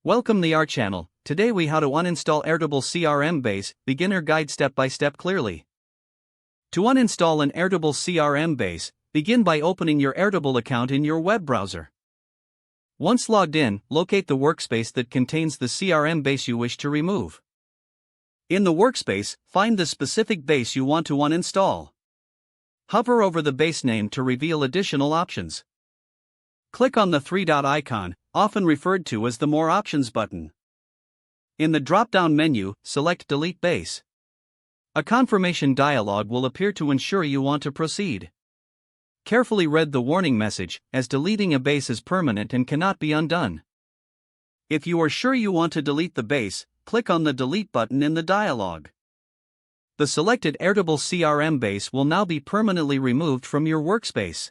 Welcome to our channel. Today we how to uninstall Airtable CRM base, beginner guide step by step clearly. To uninstall an Airtable CRM base, begin by opening your Airtable account in your web browser. Once logged in, locate the workspace that contains the CRM base you wish to remove. In the workspace, find the specific base you want to uninstall. Hover over the base name to reveal additional options. Click on the three-dot icon, often referred to as the More Options button. In the drop-down menu, select Delete Base. A confirmation dialog will appear to ensure you want to proceed. Carefully read the warning message, as deleting a base is permanent and cannot be undone. If you are sure you want to delete the base, click on the Delete button in the dialog. The selected Airtable CRM base will now be permanently removed from your workspace.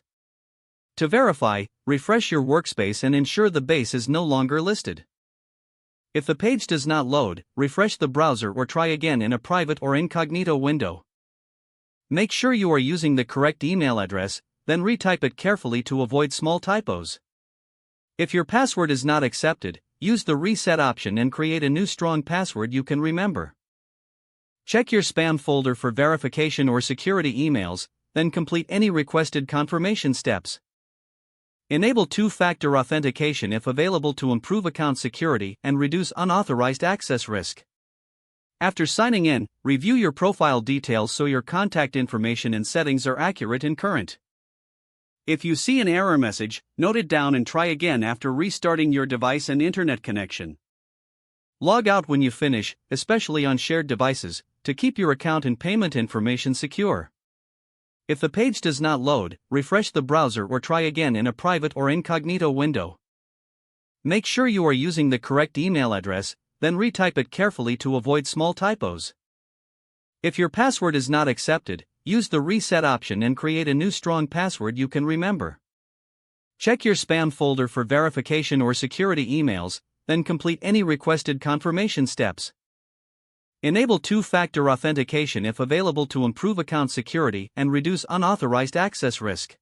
To verify, refresh your workspace and ensure the base is no longer listed. If the page does not load, refresh the browser or try again in a private or incognito window. Make sure you are using the correct email address, then retype it carefully to avoid small typos. If your password is not accepted, use the reset option and create a new strong password you can remember. Check your spam folder for verification or security emails, then complete any requested confirmation steps. Enable two-factor authentication if available to improve account security and reduce unauthorized access risk. After signing in, review your profile details so your contact information and settings are accurate and current. If you see an error message, note it down and try again after restarting your device and internet connection. Log out when you finish, especially on shared devices, to keep your account and payment information secure. If the page does not load, refresh the browser or try again in a private or incognito window. Make sure you are using the correct email address, then retype it carefully to avoid small typos. If your password is not accepted, use the reset option and create a new strong password you can remember. Check your spam folder for verification or security emails, then complete any requested confirmation steps. Enable two-factor authentication if available to improve account security and reduce unauthorized access risk.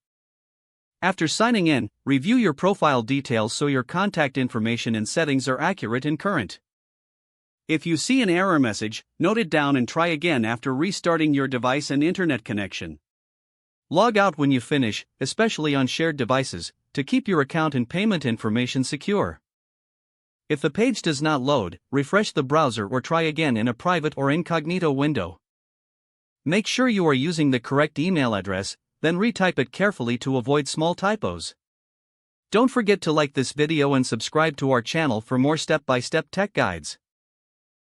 After signing in, review your profile details so your contact information and settings are accurate and current. If you see an error message, note it down and try again after restarting your device and internet connection. Log out when you finish, especially on shared devices, to keep your account and payment information secure. If the page does not load, refresh the browser or try again in a private or incognito window. Make sure you are using the correct email address, then retype it carefully to avoid small typos. Don't forget to like this video and subscribe to our channel for more step-by-step tech guides.